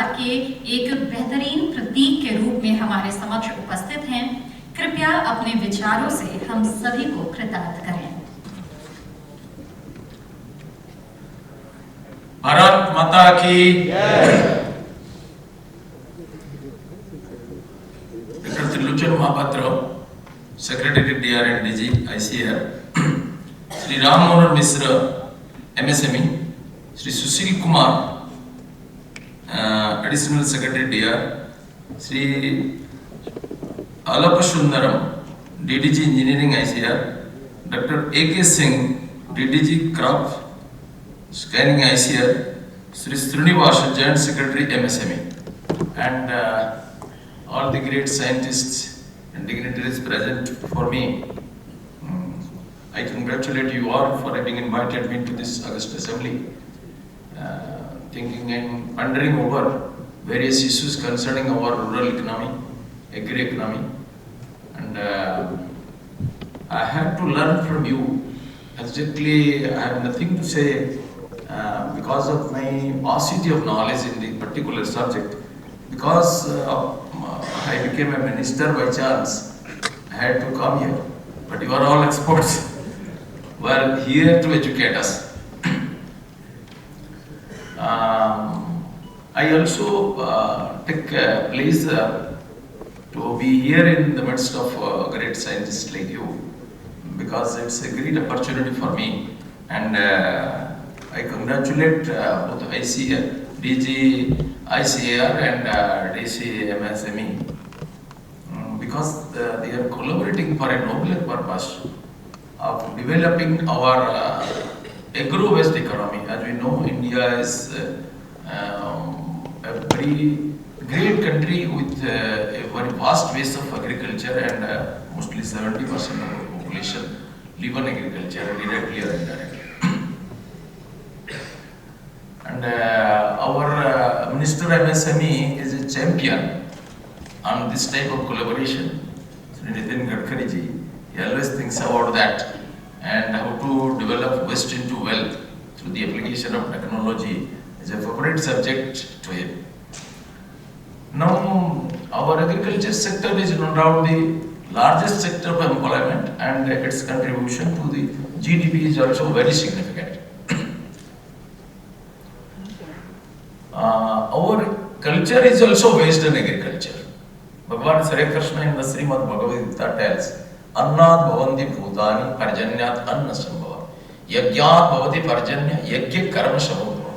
विचार के एक बेहतरीन प्रतीक के रूप में हमारे समक्ष उपस्थित हैं। कृपया अपने विचारों से हम सभी को कृतार्थ करें। भारत माता की जय। Doctor Trilochan Mahapatra, secretary DR and DG ICR, Shri Ram Manohar Mishra MSME, Shri Sushil Kumar additional secretary DR, Shri Alap Sundaram DDG engineering ICR, doctor AK Singh DDG craft scanning ICR, Shri Srinivas joint secretary MSME, and all the great scientists and dignitaries present for me. I congratulate you all for having invited me to this August Assembly, thinking and pondering over various issues concerning our rural economy, agri-economy, and I have to learn from you. Exactly, I have nothing to say because of my paucity of knowledge in the particular subject. Because I became a minister by chance, I had to come here. But you are all experts. Well, here to educate us. I also take pleasure to be here in the midst of great scientists like you, because it's a great opportunity for me, and I congratulate both ICR, DG ICR and DC MSME, because they are collaborating for a nobler purpose of developing our agro-based economy. As we know, India is a very great country with a very vast base of agriculture, and mostly 70% of the population live on agriculture, directly or indirectly. And our Minister MSME is a champion on this type of collaboration. Sri Nitin Gadkari ji, he always thinks about that and how to develop waste into wealth through the application of technology is a favorite subject to him. Now, our agriculture sector is no doubt the largest sector of employment, and its contribution to the GDP is also very significant. Our culture is also based on agriculture. Bhagavan Sri Krishna in the Srimad Bhagavad Gita tells, Annat bhavanti bhutani parjanyat anna sambhava. Yagyat bhavati parjanya yagya karma samudbhavam.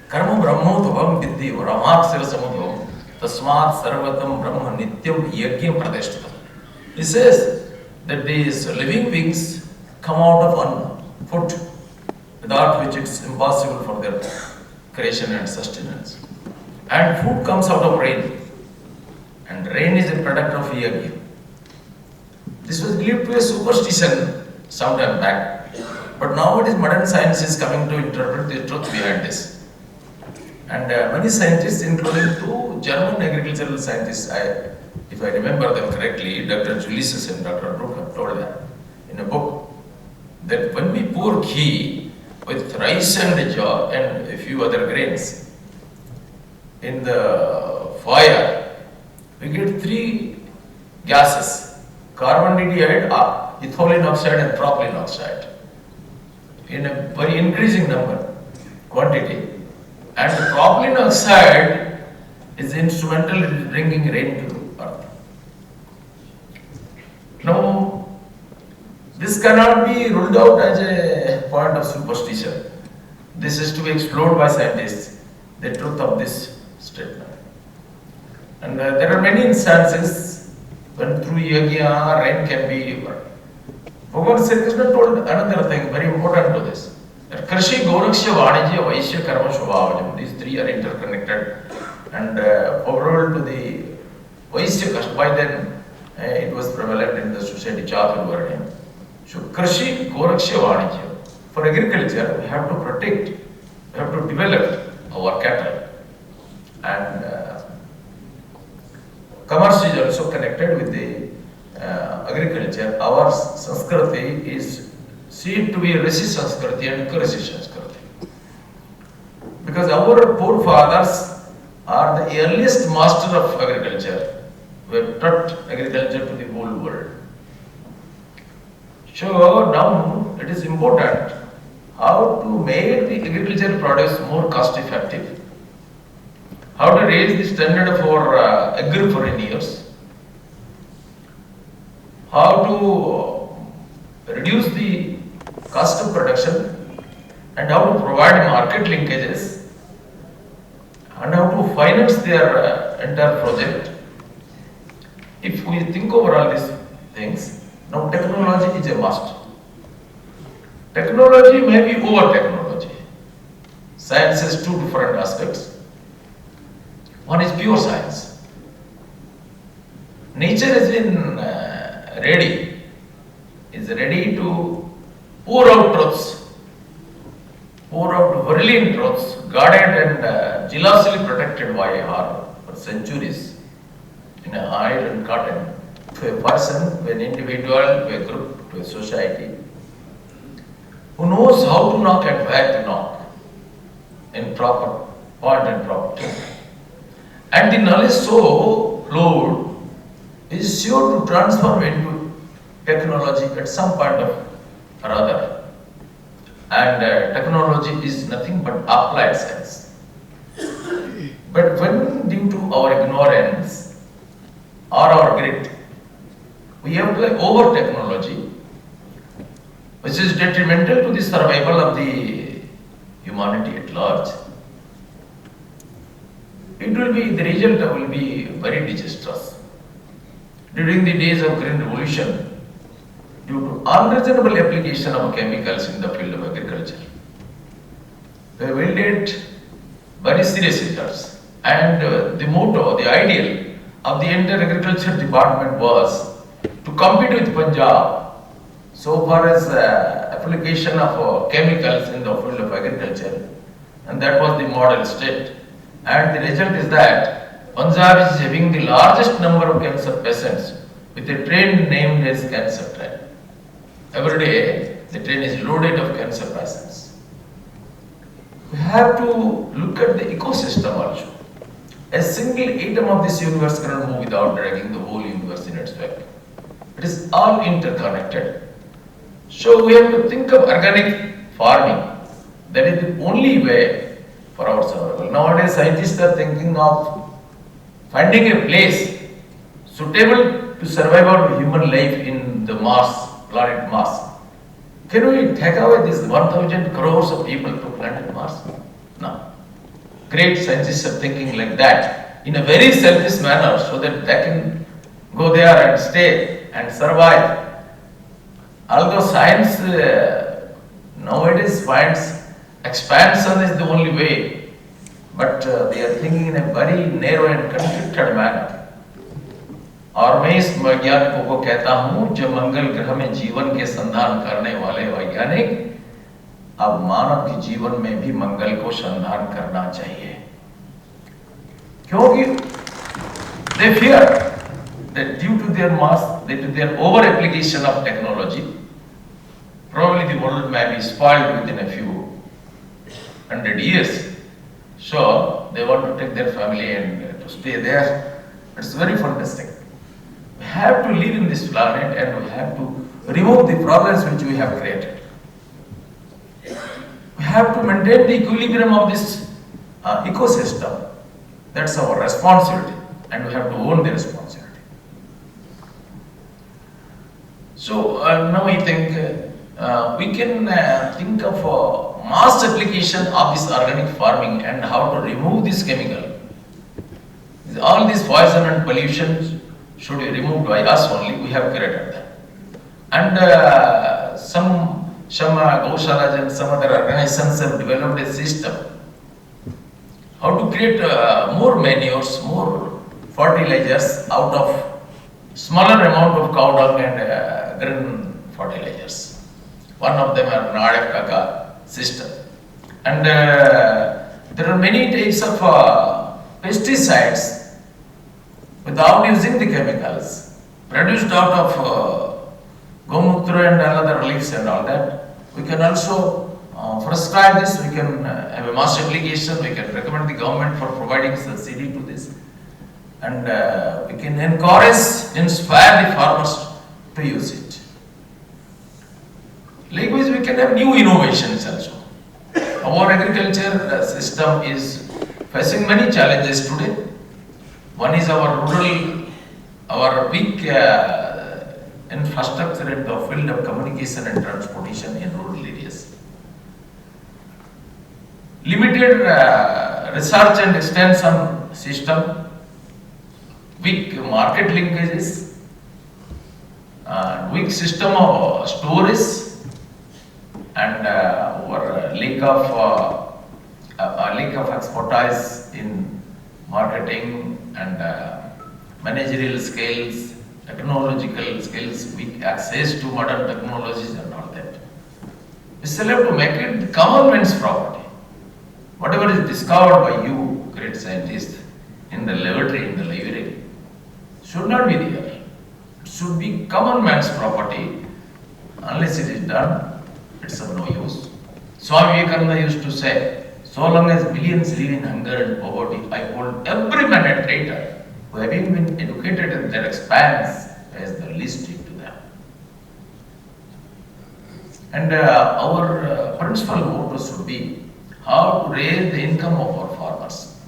Karma brahmotbhavam vidhi ramakshara samudbhavam. Tasmat sarvatam brahma nityam yagya pradeshtatam. He says that these living beings come out of anna, food, without which it's impossible for their creation and sustenance. And food comes out of rain. And rain is a product of yagya. This was believed to be a superstition some time back. But nowadays modern science is coming to interpret the truth behind this. And many scientists, including two German agricultural scientists, if I remember them correctly, Dr. Julius and Dr. Prakhar told them in a book that when we pour ghee with rice and a few other grains in the fire, we get three gases: carbon dioxide, ethylene oxide and propylene oxide in a very increasing quantity. And the propylene oxide is instrumental in bringing rain to the earth. Now, this cannot be ruled out as a point of superstition. This is to be explored by scientists, the truth of this statement. And there are many instances when through yagya rain can be delivered. Bhagavan Sri Krishna told another thing very important to this. That Krishi, Goraksha, Vanijya, Vaishya, Karma, Shubhavajam. These three are interconnected and favorable to the Vaishya caste. By then it was prevalent in the society Chaturvarnya. So Krishi, Goraksha, Vanijya. For agriculture, we have to protect, we have to develop our cattle. And commerce is also connected with the agriculture. Our Sanskriti is seen to be a Rishi Sanskriti and Krishi Sanskriti. Because our forefathers are the earliest master of agriculture, who have taught agriculture to the whole world. So now it is important how to make the agricultural produce more cost effective, how to raise the standard for agri-foreigners, how to reduce the cost of production, and how to provide market linkages, and how to finance their entire project. If we think over all these things, now technology is a must. Technology may be over technology. Science has two different aspects. One is pure science. Nature has been ready to pour out truths, pour out virulent truths, guarded and jealously protected by her for centuries in a hide and cotton, to a person, to an individual, to a group, to a society, who knows how to knock and where to knock in proper point and proper time. And the knowledge so flowed is sure to transform into technology at some point or other. And technology is nothing but applied science. But when due to our ignorance or our greed, we apply over technology, which is detrimental to the survival of the humanity at large, the result will be very disastrous. During the days of Green Revolution, due to unreasonable application of chemicals in the field of agriculture, we wielded very serious results. And the motto, the ideal of the entire agriculture department was to compete with Punjab so far as application of chemicals in the field of agriculture, and that was the model state. And the result is that Punjab is having the largest number of cancer patients with a train named as cancer train. Every day the train is loaded of cancer patients. We have to look at the ecosystem also. A single atom of this universe cannot move without dragging the whole universe in its wake. It is all interconnected. So we have to think of organic farming. That is the only way for our survival. Nowadays scientists are thinking of finding a place suitable to survive our human life in the Mars, planet Mars. Can we take away these 1,000 crores of people to planet Mars? No. Great scientists are thinking like that in a very selfish manner so that they can go there and stay and survive. Although science nowadays finds expansion is the only way, but they are thinking in a very narrow and constricted manner. और मैं इस वैज्ञानिकों को कहता हूं, जो मंगल ग्रह में जीवन के संधान करने वाले वैज्ञानिक, अब मानव के जीवन में भी मंगल को संधान करना चाहिए, क्योंकि they fear that due to their mass, due to their over application of technology, probably the world may be spoiled within a few 100 years. So they want to take their family and to stay there. It's very fantastic. We have to live in this planet and we have to remove the problems which we have created. We have to maintain the equilibrium of this ecosystem. That's our responsibility, and we have to own the responsibility. So now I think we can think of mass application of this organic farming and how to remove this chemical. All this poison and pollution should be removed by us only. We have created them. And some Gaushalas and some other organizations have developed a system how to create more manures, more fertilizers out of smaller amount of cow dung and green fertilizers. One of them are Nadef Kaka system. And there are many types of pesticides without using the chemicals produced out of Gomutra and other leaves and all that. We can also prescribe this, we can have a mass application, we can recommend the government for providing subsidy to this, and we can encourage, inspire the farmers to use it. Likewise, we can have new innovations also. Our agriculture system is facing many challenges today. One is our weak infrastructure in the field of communication and transportation in rural areas. Limited research and extension system, weak market linkages, weak system of storage, and our lack of expertise in marketing and managerial skills, technological skills, weak access to modern technologies and all that. We still have to make it the common man's property. Whatever is discovered by you, great scientists, in the laboratory, in the library, should not be there. It should be common man's property. Unless it is done, it's of no use. Swami Vivekananda used to say, so long as billions live in hunger and poverty, I hold every man a traitor who, having been educated in their expanse, has the least into them. And our principal motto should be how to raise the income of our farmers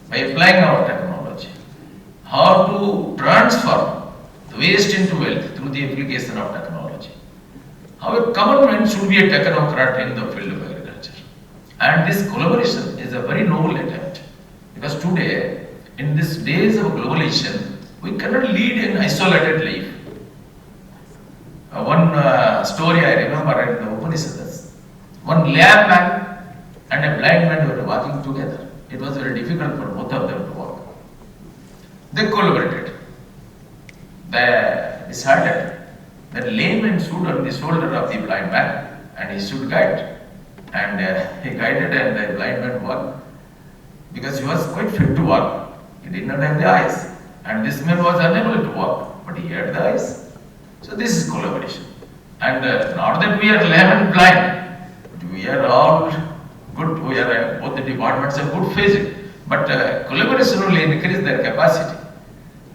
by applying our technology, how to transform the waste into wealth through the application of technology, how a common man should be a technocrat in the field of agriculture. And this collaboration is a very noble attempt, because today, in these days of globalization, we cannot lead an isolated life. One story I remember in the Upanishads, one lame man and a blind man were working together. It was very difficult for both of them to work. They collaborated. They decided that lame man stood on the shoulder of the blind man and he should guide. And he guided and the blind man worked because he was quite fit to work. He did not have the eyes. And this man was unable to work, but he had the eyes. So this is collaboration. And not that we are lame and blind, but we are all good, we are both the departments have good physics, but collaboration will increase their capacity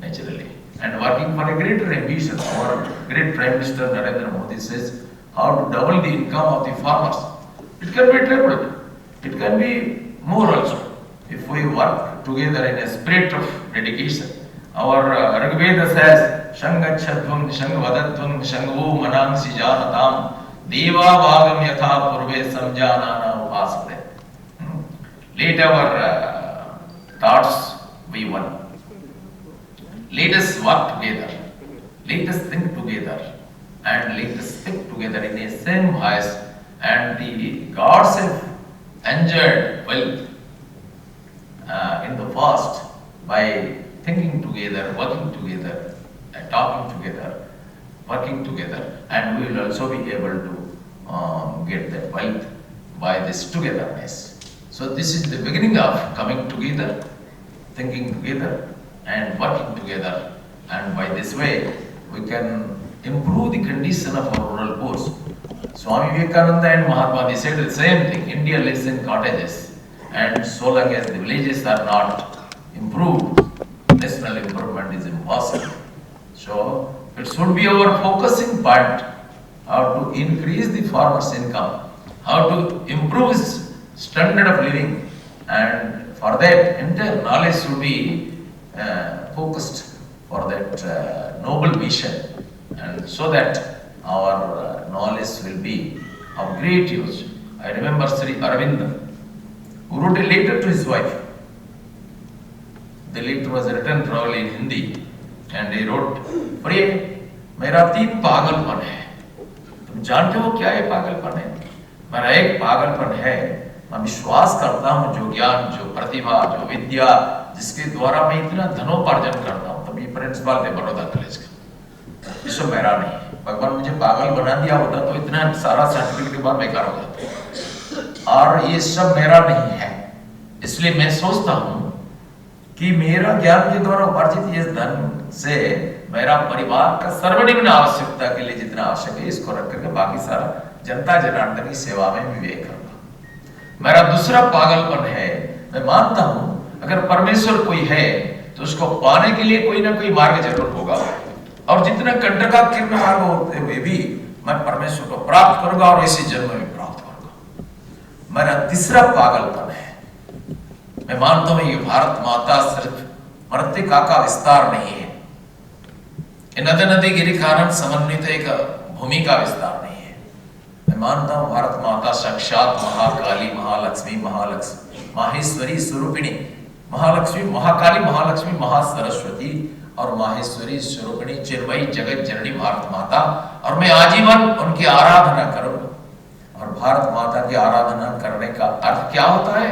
naturally. And working for a greater ambition, our great Prime Minister Narendra Modi says how to double the income of the farmers. It can be tripled, it can be more also if we work together in a spirit of dedication. Our Rigveda says, Shangachadvam Shangvadadvam Shangvu Manangsi Janatam Deva Bhagam Yatha Purve Samjanana Upasate. Let our thoughts be one. Let us work together. Let us think together. And let us speak together in a same voice. And the gods have enjoyed wealth in the past by thinking together, working together, talking together, working together, and we will also be able to get that wealth by this togetherness. So this is the beginning of coming together, thinking together, and working together, and by this way we can improve the condition of our rural poor. Swami Vivekananda and Mahatma, they said the same thing. India lives in cottages, and so long as the villages are not improved, national improvement is impossible. So it should be our focusing point, how to increase the farmer's income, how to improve his standard of living, and for that entire knowledge should be focused for that noble mission, and so that our knowledge will be of great use. I remember Sri Arvind, who wrote a letter to his wife. The letter was written probably in Hindi, and he wrote, "प्रिय, मेरा 3 पागलपन है। तुम जानते हो क्या ये पागलपन है? मेरा एक पागलपन है, मैं विश्वास करता हूँ जो ज्ञान, जो प्रतिभा, जो विद्या, जिसके द्वारा मैं इतना धनोपार्जन करता हूँ, तभी प्रिंसिपल थे बड़ौदा कॉलेज का, ये सब मेरा नहीं है। भगवान मुझे पागल बना दिया होता तो इतना सारा सर्टिफिकेट के बाद बेकार हो जाता, और ये सब मेरा नहीं है। इसलिए मैं सोचता हूँ कि मेरा ज्ञान के द्वारा उपार्जित ये धन से मेरा परिवार का सर्वनिम्न आवश्यकता के लिए जितना आवश्यक है इसको रख करके बाकी सारा जनता जनार्दन की सेवा में विवेक करूंगा। मेरा दूसरा पागलपन है, मैं मानता हूं अगर परमेश्वर कोई है तो उसको पाने के लिए कोई ना कोई मार्ग जरूर होगा, और जितने कंटकाकीर्ण मार्ग होते हुए भी मैं परमेश्वर को प्राप्त करूंगा और इसी जन्म में प्राप्त करूंगा। मेरा तीसरा पागलपन है, मैं मानता हूं ये भारत माता सिर्फ मृत्तिका का विस्तार नहीं है, नदी नदी गिरी कानन समन्वित एक भूमि का विस्तार नहीं है। मैं मानता हूं भारत माता साक्षात महाकाली, महालक्ष्मी, माहेश्वरी स्वरूपिणी, महालक्ष्मी, महाकाली, महालक्ष्मी, महासरस्वती और माहेश्वरी स्वरूपिणी चिन्मयी जगत जननी भारत माता, और मैं आजीवन उनकी आराधना करूंगा। और भारत माता की आराधना करने का अर्थ क्या होता है?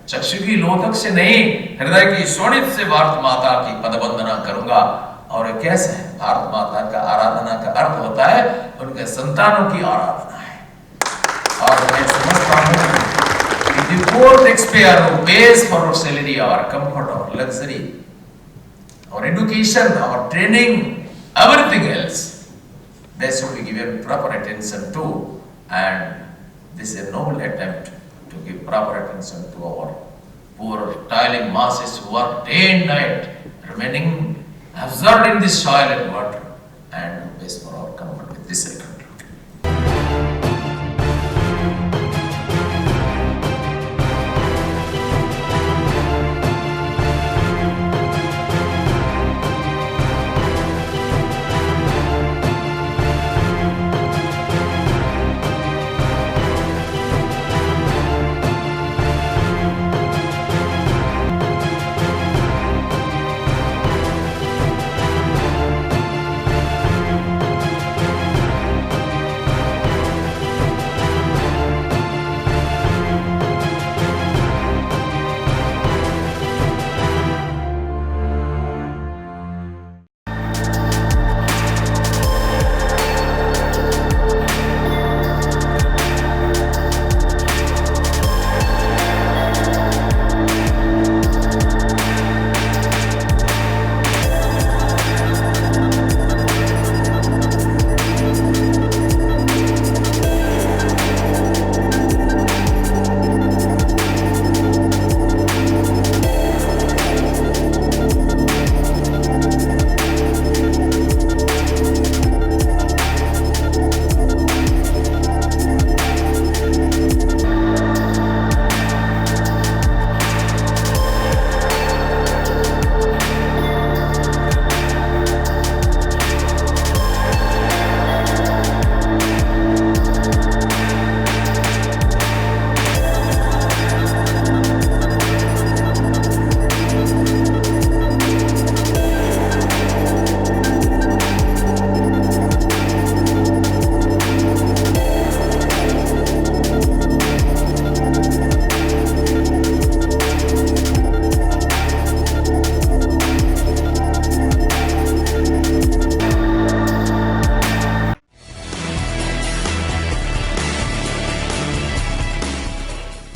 चक्षु की लोतक से नहीं, हृदय की स्वनित से भारत माता की पदवंदना करूंगा। और कैसे है? भारत माता का आराधना का अर्थ होता है उनके संतानों की आराधना है। और मैं समझता हूं कि the poor taxpayer who pays for our salary, our comfort, our luxury, our education, our training, everything else, they should be given proper attention to, and this is a noble attempt to give proper attention to our poor toiling masses who are day and night remaining absorbed in this soil and water, and who pays for our comfort. With this I conclude.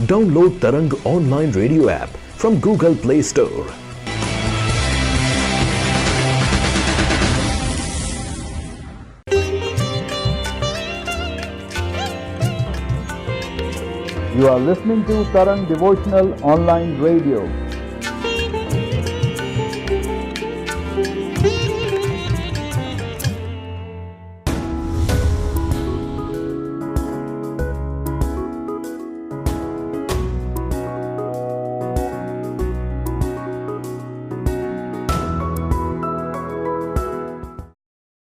Download Tarang online radio app from Google Play Store. You are listening to Tarang Devotional Online Radio.